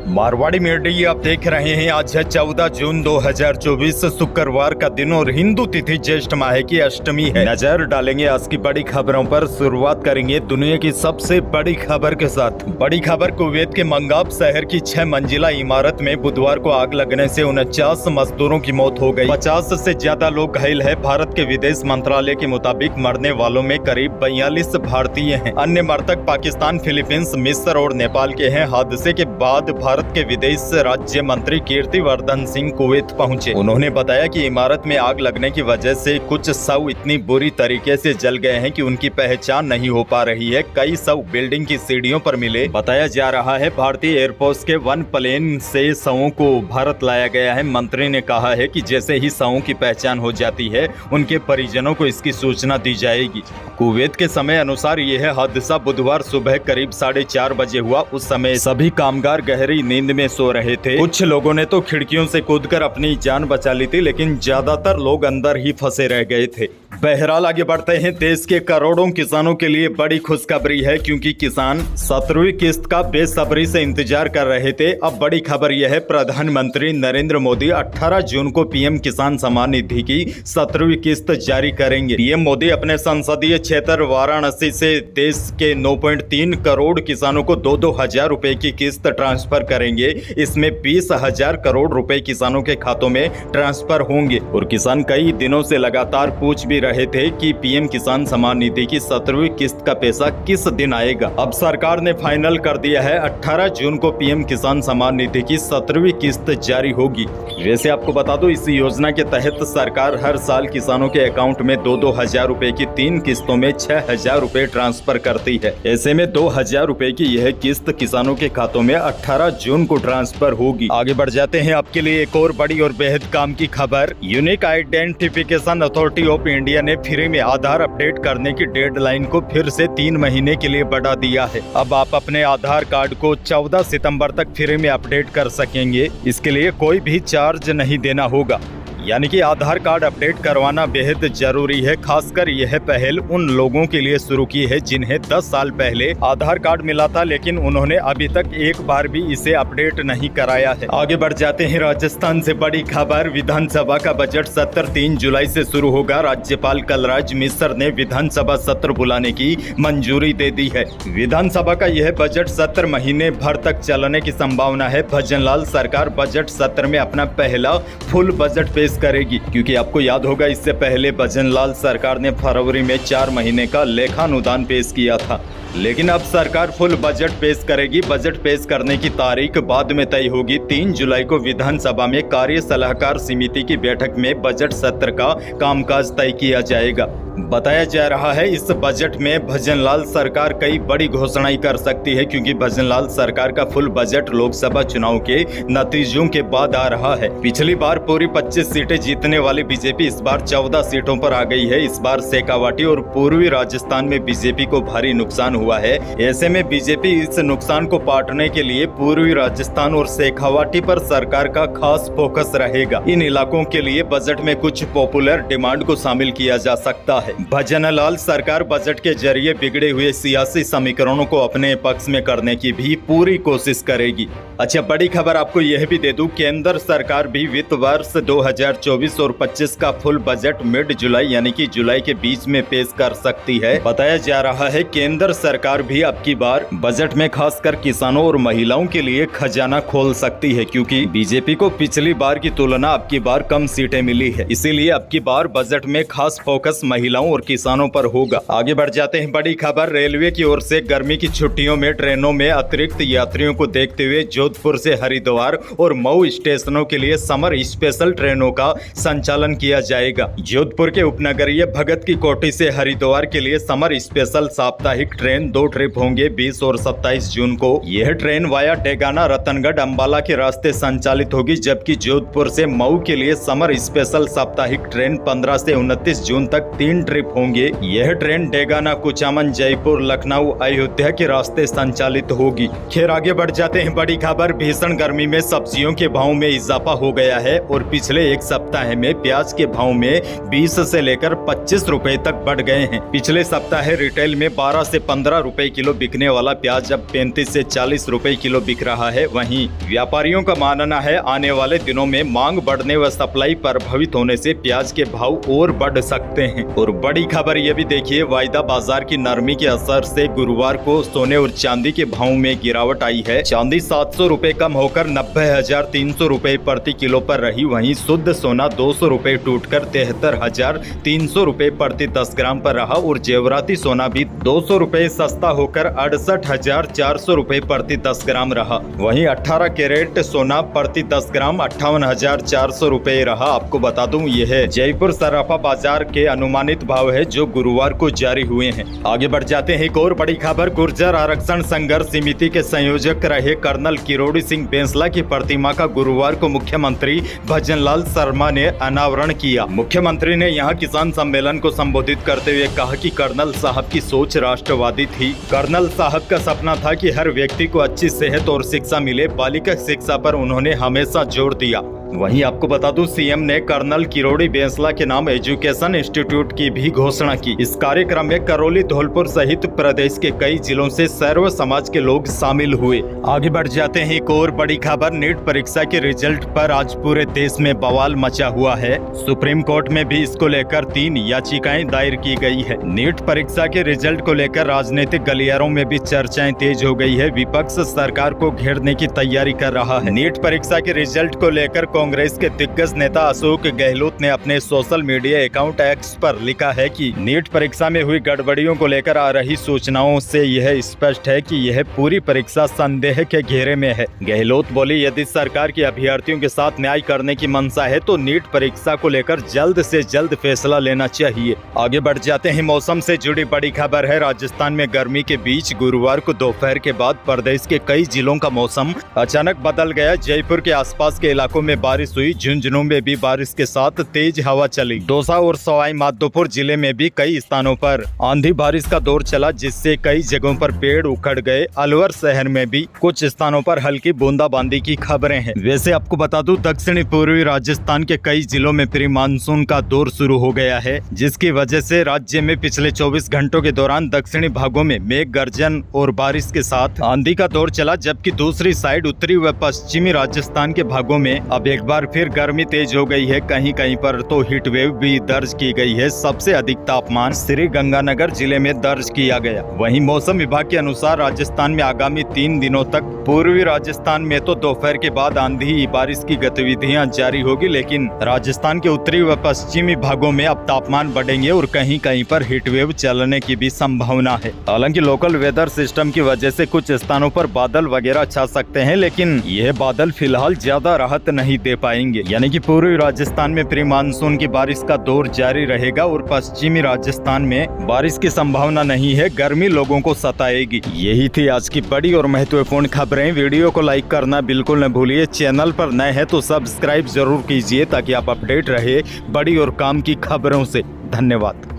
Marwari media आप देख रहे हैं। आज है 14 जून 2024 शुक्रवार का दिन और हिंदू तिथि ज्येष्ठ माह की अष्टमी है। नजर डालेंगे आज की बड़ी खबरों पर। शुरुआत करेंगे दुनिया की सबसे बड़ी खबर के साथ। बड़ी खबर, कुवैत के मंगाब शहर की 6 मंजिला इमारत में बुधवार को आग लगने से 49 मजदूरों की मौत हो गई। 50 से ज्यादा लोग घायल है। भारत के विदेश मंत्रालय के मुताबिक मरने वालों में करीब 42 भारतीय हैं। अन्य मृतक पाकिस्तान, फिलीपींस, मिस्र और नेपाल के हैं। हादसे के बाद भारत के विदेश राज्य मंत्री कीर्तिवर्धन सिंह कुवैत पहुंचे। उन्होंने बताया कि इमारत में आग लगने की वजह से कुछ शव इतनी बुरी तरीके से जल गए हैं कि उनकी पहचान नहीं हो पा रही है। कई शव बिल्डिंग की सीढ़ियों पर मिले। बताया जा रहा है भारतीय एयरफोर्स के वन प्लेन से शवों को भारत लाया गया है। मंत्री ने कहा है कि जैसे ही शवों की पहचान हो जाती है उनके परिजनों को इसकी सूचना दी जाएगी। कुवैत के समय अनुसार यह हादसा बुधवार सुबह करीब 4:30 बजे हुआ। उस समय सभी कामगार गहरी नींद में सो रहे थे। कुछ लोगों ने तो खिड़कियों से कूदकर अपनी जान बचा ली थी, लेकिन ज्यादातर लोग अंदर ही फंसे रह गए थे। बहरहाल आगे बढ़ते हैं। देश के करोड़ों किसानों के लिए बड़ी खुशखबरी है, क्योंकि किसान 17वीं किस्त का बेसब्री से इंतजार कर रहे थे। अब बड़ी खबर यह है, प्रधानमंत्री नरेंद्र मोदी 18 जून को पीएम किसान सम्मान निधि की 17वीं किस्त जारी करेंगे। पीएम मोदी अपने संसदीय क्षेत्र वाराणसी से देश के 9.3 करोड़ किसानों को 2-2 हजार रुपए की किस्त ट्रांसफर करेंगे। इसमें 20,000 करोड़ रुपए किसानों के खातों में ट्रांसफर होंगे। और किसान कई दिनों से लगातार पूछ भी रहे थे कि पीएम किसान सम्मान निधि की 17वीं किस्त का पैसा किस दिन आएगा। अब सरकार ने फाइनल कर दिया है, 18 जून को पीएम किसान सम्मान निधि की 17वीं किस्त जारी होगी। वैसे आपको बता दो, इस योजना के तहत सरकार हर साल किसानों के अकाउंट में 2-2 हजार रुपए की 3 किस्तों में 6,000 रुपए ट्रांसफर करती है। ऐसे में 2,000 रुपए की यह किस्त किसानों के खातों में 18 जून को ट्रांसफर होगी। आगे बढ़ जाते हैं। आपके लिए एक और बड़ी और बेहद काम की खबर। Unique identification authority of India ने फ्री में आधार अपडेट करने की डेडलाइन को फिर से 3 महीने के लिए बढ़ा दिया है। अब आप अपने आधार कार्ड को 14 सितंबर तक फ्री में अपडेट कर सकेंगे। इसके लिए कोई भी चार्ज नहीं देना होगा। यानी कि आधार कार्ड अपडेट करवाना बेहद जरूरी है। खासकर यह पहल उन लोगों के लिए शुरू की है जिन्हें 10 साल पहले आधार कार्ड मिला था, लेकिन उन्होंने अभी तक एक बार भी इसे अपडेट नहीं कराया है। आगे बढ़ जाते हैं। राजस्थान से बड़ी खबर, विधानसभा का बजट सत्र 3 जुलाई से शुरू होगा। राज्यपाल कलराज मिश्र ने विधानसभा सत्र बुलाने की मंजूरी दे दी है। विधानसभा का यह बजट सत्र महीने भर तक चलने की संभावना है। भजनलाल सरकार बजट सत्र में अपना पहला फुल बजट पेश करेगी, क्योंकि आपको याद होगा इससे पहले भजनलाल सरकार ने फरवरी में 4 महीने का लेखानुदान पेश किया था। लेकिन अब सरकार फुल बजट पेश करेगी। बजट पेश करने की तारीख बाद में तय होगी। 3 जुलाई को विधानसभा में कार्य सलाहकार समिति की बैठक में बजट सत्र का कामकाज तय किया जाएगा। बताया जा रहा है इस बजट में भजनलाल सरकार कई बड़ी घोषणाएं कर सकती है, क्योंकि भजनलाल सरकार का फुल बजट लोकसभा चुनाव के नतीजों के बाद आ रहा है। पिछली बार पूरी 25 सीटें जीतने वाली बीजेपी इस बार 14 सीटों पर आ गई है। इस बार शेखावाटी और पूर्वी राजस्थान में बीजेपी को भारी नुकसान हुआ है। ऐसे में बीजेपी इस नुकसान को पाटने के लिए पूर्वी राजस्थान और शेखावाटी पर सरकार का खास फोकस रहेगा। इन इलाकों के लिए बजट में कुछ पॉपुलर डिमांड को शामिल किया जा सकता है। भजनलाल सरकार बजट के जरिए बिगड़े हुए सियासी समीकरणों को अपने पक्ष में करने की भी पूरी कोशिश करेगी। अच्छा, बड़ी खबर आपको यह भी दे दूं, केंद्र सरकार भी वित्त वर्ष 2024 और 25 का फुल बजट मिड जुलाई यानी कि जुलाई के बीच में पेश कर सकती है। बताया जा रहा है केंद्र सरकार भी अब की बार बजट में खासकर किसानों और महिलाओं के लिए खजाना खोल सकती है, क्योंकि बीजेपी को पिछली बार की तुलना अब की बार कम सीटें मिली है। इसीलिए अब की बार बजट में खास फोकस महिलाओं और किसानों पर होगा। आगे बढ़ जाते हैं। बड़ी खबर, रेलवे की ओर से गर्मी की छुट्टियों में ट्रेनों में अतिरिक्त यात्रियों को देखते हुए जोधपुर से हरिद्वार और मऊ स्टेशनों के लिए समर स्पेशल ट्रेनों का संचालन किया जाएगा। जोधपुर के उपनगरीय भगत की कोठी से हरिद्वार के लिए समर स्पेशल साप्ताहिक ट्रेन 2 ट्रिप होंगे 20 और 27 जून को। यह ट्रेन वाया डेगाना, रतनगढ़, अंबाला के रास्ते संचालित होगी, जबकि जोधपुर से मऊ के लिए समर स्पेशल साप्ताहिक ट्रेन 15 से 29 जून तक 3 ट्रेन ट्रिप होंगे। यह ट्रेन डेगाना, कुचामन, जयपुर, लखनऊ, अयोध्या के रास्ते संचालित होगी। खैर आगे बढ़ जाते हैं। बड़ी खबर, भीषण गर्मी में सब्जियों के भाव में इजाफा हो गया है और पिछले एक सप्ताह में प्याज के भाव में 20 से लेकर 25 रुपए तक बढ़ गए हैं। पिछले सप्ताह रिटेल में 12 से 15 रुपए किलो बिकने वाला प्याज अब 35 से 40 रुपए किलो बिक रहा है। वहीं व्यापारियों का मानना है आने वाले दिनों में मांग बढ़ने व सप्लाई प्रभावित होने से प्याज के भाव और बढ़ सकते हैं। और बड़ी खबर ये भी देखिए, वायदा बाजार की नरमी के असर से गुरुवार को सोने और चांदी के भाव में गिरावट आई है। चांदी 700 रुपए कम होकर 90,300 रुपए प्रति किलो पर रही। वहीं शुद्ध सोना 200 रुपए टूटकर 73,300 रुपए प्रति 10 ग्राम पर रहा और जेवराती सोना भी 200 रुपए सस्ता होकर 68,400 रुपए प्रति 10 ग्राम रहा। वहीं 18 कैरेट सोना प्रति 10 ग्राम 58,400 रुपए रहा। आपको बता दूं, यह जयपुर सराफा बाजार के अनुमानित भाव है जो गुरुवार को जारी हुए हैं। आगे बढ़ जाते हैं। एक और बड़ी खबर, गुर्जर आरक्षण संघर्ष समिति के संयोजक रहे कर्नल किरोड़ी सिंह बेंसला की प्रतिमा का गुरुवार को मुख्यमंत्री भजनलाल शर्मा ने अनावरण किया। मुख्यमंत्री ने यहां किसान सम्मेलन को संबोधित करते हुए कहा कि कर्नल साहब की सोच राष्ट्रवादी थी। कर्नल साहब का सपना था कि हर व्यक्ति को अच्छी सेहत और शिक्षा मिले। बालिका शिक्षा पर उन्होंने हमेशा जोर दिया। वहीं आपको बता दूं, सीएम ने कर्नल किरोड़ी बेंसला के नाम एजुकेशन इंस्टीट्यूट की भी घोषणा की। इस कार्यक्रम में करौली, धौलपुर सहित प्रदेश के कई जिलों से सर्व समाज के लोग शामिल हुए। आगे बढ़ जाते हैं। एक और बड़ी खबर, नीट परीक्षा के रिजल्ट पर आज पूरे देश में बवाल मचा हुआ है। सुप्रीम कोर्ट में भी इसको लेकर 3 याचिकाएं दायर की गई है। नीट परीक्षा के रिजल्ट को लेकर राजनीतिक गलियारों में भी चर्चाएं तेज हो गई है। विपक्ष सरकार को घेरने की तैयारी कर रहा है। नीट परीक्षा के रिजल्ट को लेकर कांग्रेस के दिग्गज नेता अशोक गहलोत ने अपने सोशल मीडिया अकाउंट एक्स पर लिखा है कि नीट परीक्षा में हुई गड़बड़ियों को लेकर आ रही सूचनाओं से यह स्पष्ट है कि यह पूरी परीक्षा संदेह के घेरे में है। गहलोत बोली, यदि सरकार की अभ्यर्थियों के साथ न्याय करने की मंशा है तो नीट परीक्षा को लेकर जल्द से जल्द फैसला लेना चाहिए। आगे बढ़ जाते हैं। मौसम से जुड़ी बड़ी खबर है। राजस्थान में गर्मी के बीच गुरुवार को दोपहर के बाद प्रदेश के कई जिलों का मौसम अचानक बदल गया। जयपुर के आसपास के इलाकों में बारिश हुई। झुंझुनू में भी बारिश के साथ तेज हवा चली। दौसा और सवाई माधोपुर जिले में भी कई स्थानों पर आंधी बारिश का दौर चला, जिससे कई जगहों पर पेड़ उखड़ गए। अलवर शहर में भी कुछ स्थानों पर हल्की बूंदाबांदी की खबरें हैं। वैसे आपको बता दूं, दक्षिणी पूर्वी राजस्थान के कई जिलों में प्री मानसून का दौर शुरू हो गया है, जिसकी वजह से राज्य में पिछले 24 घंटों के दौरान दक्षिणी भागों में मेघ गर्जन और बारिश के साथ आंधी का दौर चला, जबकि दूसरी साइड उत्तरी व पश्चिमी राजस्थान के भागों में अब एक बार फिर गर्मी तेज हो गई है। कहीं कहीं पर तो हीट वेव भी दर्ज की गई है। सबसे अधिक तापमान श्री गंगानगर जिले में दर्ज किया गया। वहीं मौसम विभाग के अनुसार राजस्थान में आगामी 3 दिनों तक पूर्वी राजस्थान में तो दोपहर के बाद आंधी बारिश की गतिविधियां जारी होगी, लेकिन राजस्थान के उत्तरी व पश्चिमी भागों में अब तापमान बढ़ेंगे और कहीं कहीं पर हीट वेव चलने की भी संभावना है। हालांकि लोकल वेदर सिस्टम की वजह से कुछ स्थानों पर बादल वगैरह छा सकते हैं, लेकिन यह बादल फिलहाल ज्यादा राहत नहीं दे पाएंगे। यानी कि पूर्वी राजस्थान में प्री मानसून की बारिश का दौर जारी रहेगा और पश्चिमी राजस्थान में बारिश की संभावना नहीं है। गर्मी लोगों को सताएगी। यही थी आज की बड़ी और महत्वपूर्ण खबरें। वीडियो को लाइक करना बिल्कुल न भूलिए। चैनल पर नए हैं तो सब्सक्राइब जरूर कीजिए ताकि आप अपडेट रहे बड़ी और काम की खबरों से। धन्यवाद।